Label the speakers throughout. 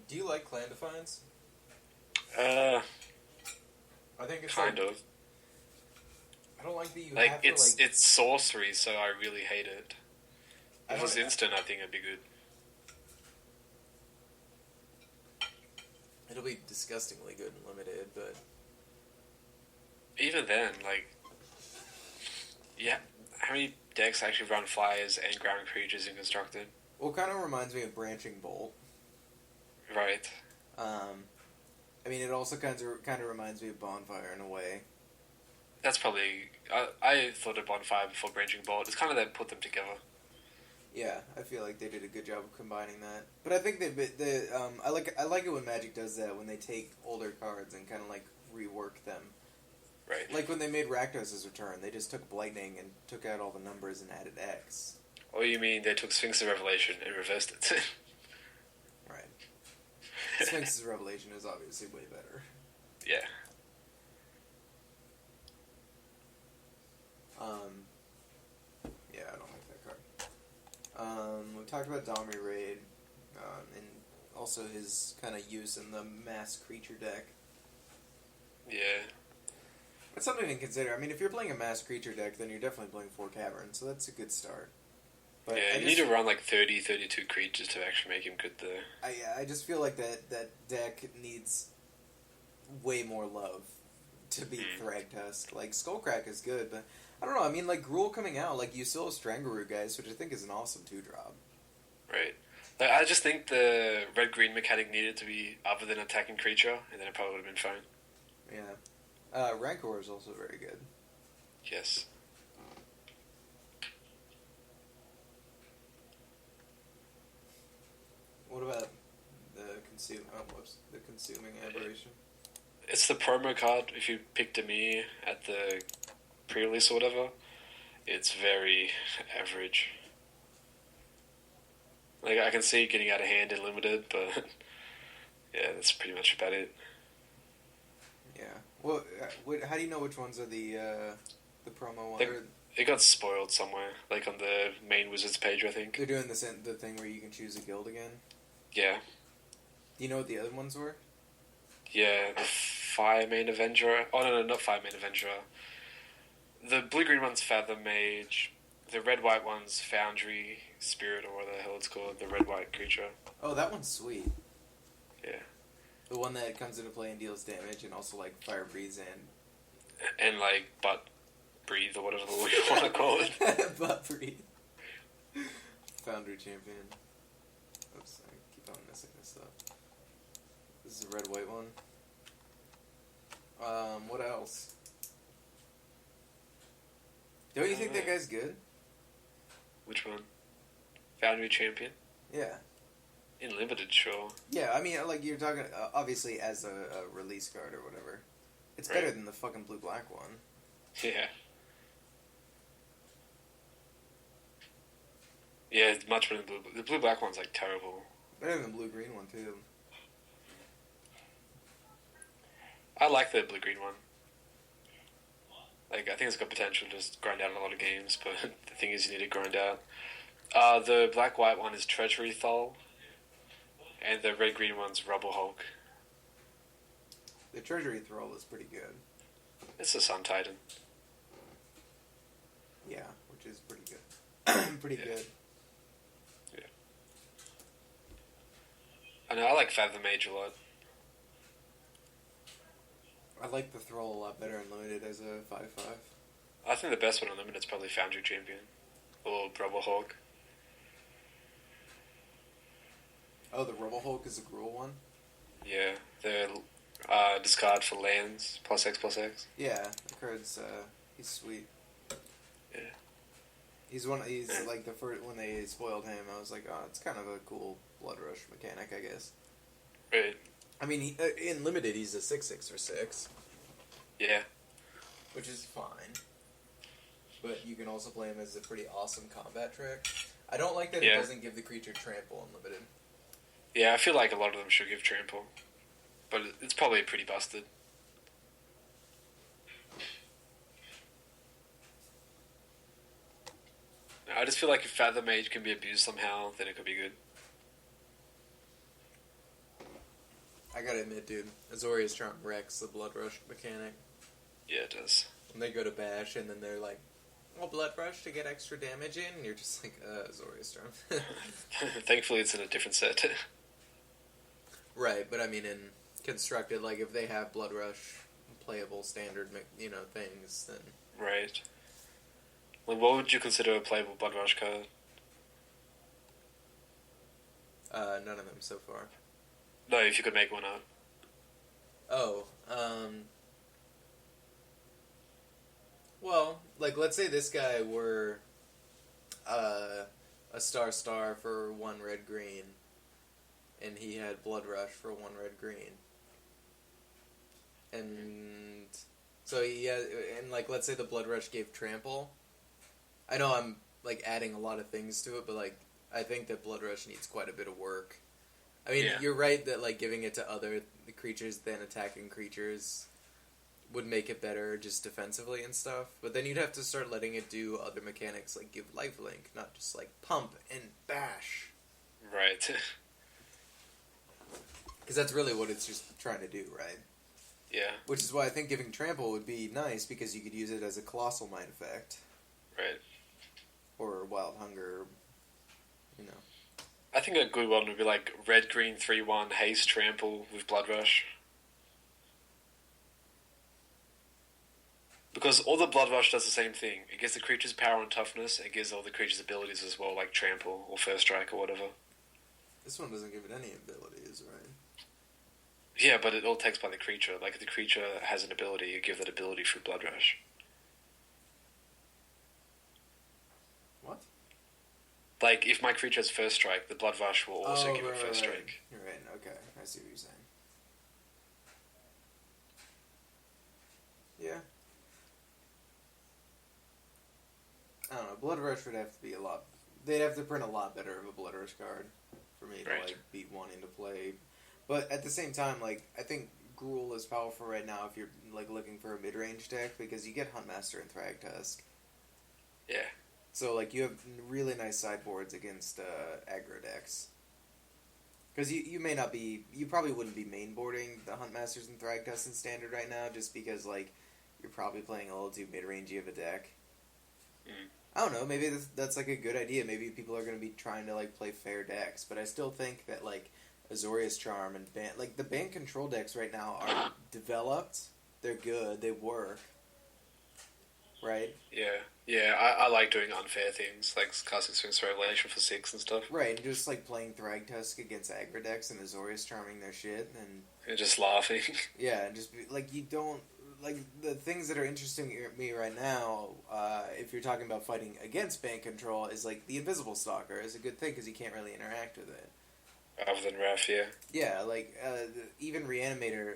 Speaker 1: Do you like Clan Defiance?
Speaker 2: Uh,
Speaker 1: I think it's
Speaker 2: kind
Speaker 1: like
Speaker 2: of.
Speaker 1: I don't like that you
Speaker 2: Like
Speaker 1: have to
Speaker 2: it's it's sorcery, so I really hate it.
Speaker 1: I
Speaker 2: If it
Speaker 1: don't.
Speaker 2: was instant, I think it'd be good.
Speaker 1: It'll be disgustingly good and limited, but
Speaker 2: Even then, like, yeah, how many decks actually run flyers and ground creatures in constructed?
Speaker 1: well, it kind of reminds me of Branching Bolt.
Speaker 2: Right.
Speaker 1: I mean, it also kind of reminds me of Bonfire in a way.
Speaker 2: That's probably. I thought of Bonfire before Branching Bolt. It's kind of that put them together.
Speaker 1: Yeah, I feel like they did a good job of combining that. But I think I like it when Magic does that when they take older cards and kind of like rework them.
Speaker 2: Right.
Speaker 1: Like when they made Rakdos' return, they just took Blightning and took out all the numbers and added X.
Speaker 2: Or you mean they took Sphinx of Revelation and reversed it?
Speaker 1: Right. Sphinx's Revelation is obviously way better.
Speaker 2: Yeah.
Speaker 1: Yeah, I don't like that card. We talked about Domri Raid, and also his kind of use in the mass creature deck.
Speaker 2: Yeah.
Speaker 1: It's something to consider. I mean, if you're playing a mass creature deck, then you're definitely playing 4 caverns, so that's a good start. But
Speaker 2: Yeah, you need to run like 30, 32 creatures to actually make him good there.
Speaker 1: I just feel like that deck needs way more love to beat Thragtusk. Like, Skullcrack is good, but I don't know. I mean, like, Gruul coming out, like, you still have Strangaroo guys, which I think is an awesome 2-drop.
Speaker 2: Right. Like, I just think the red-green mechanic needed to be other than attacking creature, and then it probably would have been fine.
Speaker 1: Yeah. Rancor is also very good.
Speaker 2: Yes.
Speaker 1: What about the consuming aberration?
Speaker 2: It's the promo card. If you picked a me at the pre-release or whatever, it's very average. Like, I can see it getting out of hand in limited, but yeah, that's pretty much about it.
Speaker 1: Yeah. Well, how do you know which ones are the promo ones?
Speaker 2: It got spoiled somewhere, like on the main Wizards page, I think.
Speaker 1: They're doing the thing where you can choose a guild again.
Speaker 2: Yeah.
Speaker 1: Do you know what the other ones were?
Speaker 2: Yeah, the Fire Main Avenger. Oh, no, not Fire Main Avenger. The blue-green one's Fathom Mage. The red-white one's Foundry Spirit, or what the hell it's called. The red-white creature.
Speaker 1: Oh, that one's sweet.
Speaker 2: Yeah.
Speaker 1: The one that comes into play and deals damage, and also, like, fire breathes
Speaker 2: and like, butt breathe, or whatever we want to call it.
Speaker 1: Butt breathe. Foundry Champion. Oops, I keep on missing this stuff. This is a red-white one. What else? Don't you think that guy's good?
Speaker 2: Which one? Foundry Champion?
Speaker 1: Yeah.
Speaker 2: In limited, sure.
Speaker 1: Yeah, I mean, like, you're talking, obviously, as a release card or whatever. It's better than the fucking blue-black one.
Speaker 2: Yeah. Yeah, it's much better than the blue-black one's, like, terrible.
Speaker 1: Better than the blue-green one, too.
Speaker 2: I like the blue-green one. Like, I think it's got potential to just grind out a lot of games, but the thing is you need to grind out. The black-white one is Treachery Thal, and the red-green one's Rubble Hulk.
Speaker 1: The Treasury Thrall is pretty good.
Speaker 2: It's a Sun Titan.
Speaker 1: Yeah, which is pretty good. Pretty good.
Speaker 2: Yeah. I know, I like Fathom Mage a lot.
Speaker 1: I like the Thrall a lot better in Limited as a 5/5.
Speaker 2: I think the best one on Limited is probably Foundry Champion. Or Rubble Hulk.
Speaker 1: Oh, the Rubble Hulk is the Gruul one?
Speaker 2: Yeah, the discard for lands, +X/+X.
Speaker 1: Yeah, the card's, he's sweet.
Speaker 2: Yeah.
Speaker 1: He's like the first, when they spoiled him, I was like, oh, it's kind of a cool Blood Rush mechanic, I guess.
Speaker 2: Right.
Speaker 1: I mean, in Limited, he's a 6/6 or 6.
Speaker 2: Yeah.
Speaker 1: Which is fine. But you can also play him as a pretty awesome combat trick. I don't like that it doesn't give the creature trample in Limited.
Speaker 2: Yeah, I feel like a lot of them should give trample. But it's probably pretty busted. I just feel like if Fathom Mage can be abused somehow, then it could be good.
Speaker 1: I gotta admit, dude, Azorius Charm wrecks the Blood Rush mechanic.
Speaker 2: Yeah, it does.
Speaker 1: When they go to bash and then they're like, "Oh, Blood Rush to get extra damage in," and you're just like, Azorius Charm.
Speaker 2: Thankfully, it's in a different set.
Speaker 1: Right, but I mean, in constructed, like if they have Blood Rush playable standard, things, then
Speaker 2: Right. Like, what would you consider a playable Blood Rush card?
Speaker 1: none of them so far.
Speaker 2: No, if you could make one up.
Speaker 1: Oh, well, like let's say this guy were a star for 1 red green, and he had Blood Rush for 1 red green, and so and like let's say the Blood Rush gave trample. I know I'm like adding a lot of things to it, but like I think that Blood Rush needs quite a bit of work. I mean,
Speaker 2: Yeah.
Speaker 1: You're right that like giving it to other creatures than attacking creatures would make it better just defensively and stuff, but then you'd have to start letting it do other mechanics like give lifelink, not just like pump and bash.
Speaker 2: Right.
Speaker 1: Because that's really what it's just trying to do, right?
Speaker 2: Yeah.
Speaker 1: Which is why I think giving trample would be nice, because you could use it as a colossal mind effect.
Speaker 2: Right.
Speaker 1: Or wild hunger, you know.
Speaker 2: I think a good one would be like red green 3/1 haste trample with Blood Rush. Because all the Blood Rush does the same thing. It gives the creature's power and toughness, and it gives all the creature's abilities as well, like trample or first strike or whatever.
Speaker 1: This one doesn't give it any abilities, right?
Speaker 2: Yeah, but it all takes by the creature. Like if the creature has an ability, you give that ability through Blood Rush.
Speaker 1: What?
Speaker 2: Like if my creature has first strike, the Blood Rush will also give it first strike.
Speaker 1: You're right, okay. I see what you're saying. Yeah. I don't know. Blood Rush would have to be a lot. They'd have to print a lot better of a Blood Rush card for me to
Speaker 2: Right.
Speaker 1: like be wanting to play. But at the same time, like I think Gruul is powerful right now if you're like looking for a mid range deck, because you get Huntmaster and Thragtusk.
Speaker 2: Yeah.
Speaker 1: So like you have really nice sideboards against aggro decks. Because you may not be, you probably wouldn't be mainboarding the Huntmasters and Thragtusk in standard right now, just because like you're probably playing a little too mid rangey of a deck.
Speaker 2: Mm.
Speaker 1: I don't know, maybe that's like a good idea. Maybe people are going to be trying to like play fair decks, but I still think that like Azorius Charm and the ban control decks right now are developed. They're good. They work. Right?
Speaker 2: Yeah, I like doing unfair things, like casting Sphinx Revelation for 6 and stuff.
Speaker 1: Right, and just like playing Thragtusk against aggro decks and Azorius Charming their shit, and
Speaker 2: And just laughing.
Speaker 1: yeah, and just be, like you don't like the things that are interesting to me right now. If you're talking about fighting against ban control, is like the Invisible Stalker is a good thing because you can't really interact with it.
Speaker 2: Other than Wrath, yeah.
Speaker 1: Yeah, like even Reanimator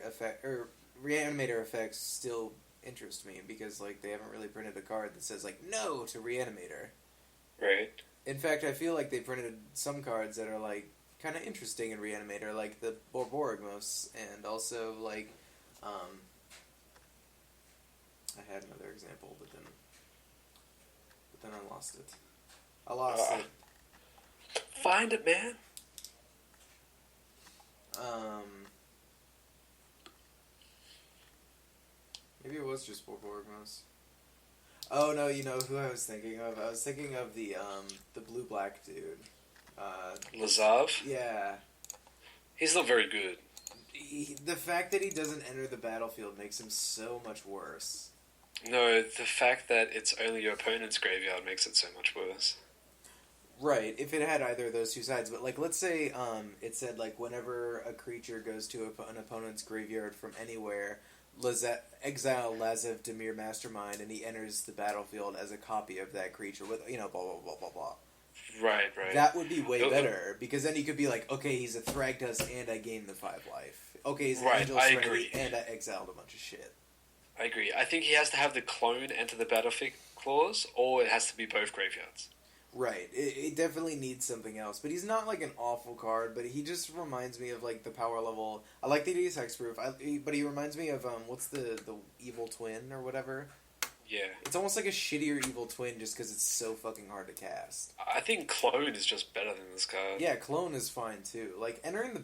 Speaker 1: effects still interest me, because like they haven't really printed a card that says like no to Reanimator.
Speaker 2: Right.
Speaker 1: In fact, I feel like they printed some cards that are like kind of interesting in Reanimator, like the Borborygmos, and also like I had another example, but then I lost it. I lost it.
Speaker 2: Find it, man.
Speaker 1: Maybe it was just Borborygmos. Oh no, you know who I was thinking of? I was thinking of the blue-black dude.
Speaker 2: Lazav?
Speaker 1: Yeah.
Speaker 2: He's not very good.
Speaker 1: The fact that he doesn't enter the battlefield makes him so much worse.
Speaker 2: No, the fact that it's only your opponent's graveyard makes it so much worse.
Speaker 1: Right, if it had either of those two sides. But like, let's say it said like whenever a creature goes to an opponent's graveyard from anywhere, exile Lazav Dimir Mastermind, and he enters the battlefield as a copy of that creature with blah blah blah blah blah.
Speaker 2: Right.
Speaker 1: That would be way better, because then you could be like, okay, he's a Thragtusk and I gained the 5 life. Okay, he's an Angel of Serenity and I exiled a bunch of shit.
Speaker 2: I agree. I think he has to have the clone enter the battlefield clause, or it has to be both graveyards.
Speaker 1: Right. It definitely needs something else. But he's not like an awful card, but he just reminds me of like the power level. I like that he's hexproof, but he reminds me of what's the Evil Twin or whatever?
Speaker 2: Yeah.
Speaker 1: It's almost like a shittier Evil Twin just because it's so fucking hard to cast.
Speaker 2: I think clone is just better than this card.
Speaker 1: Yeah, Clone is fine too. Like entering the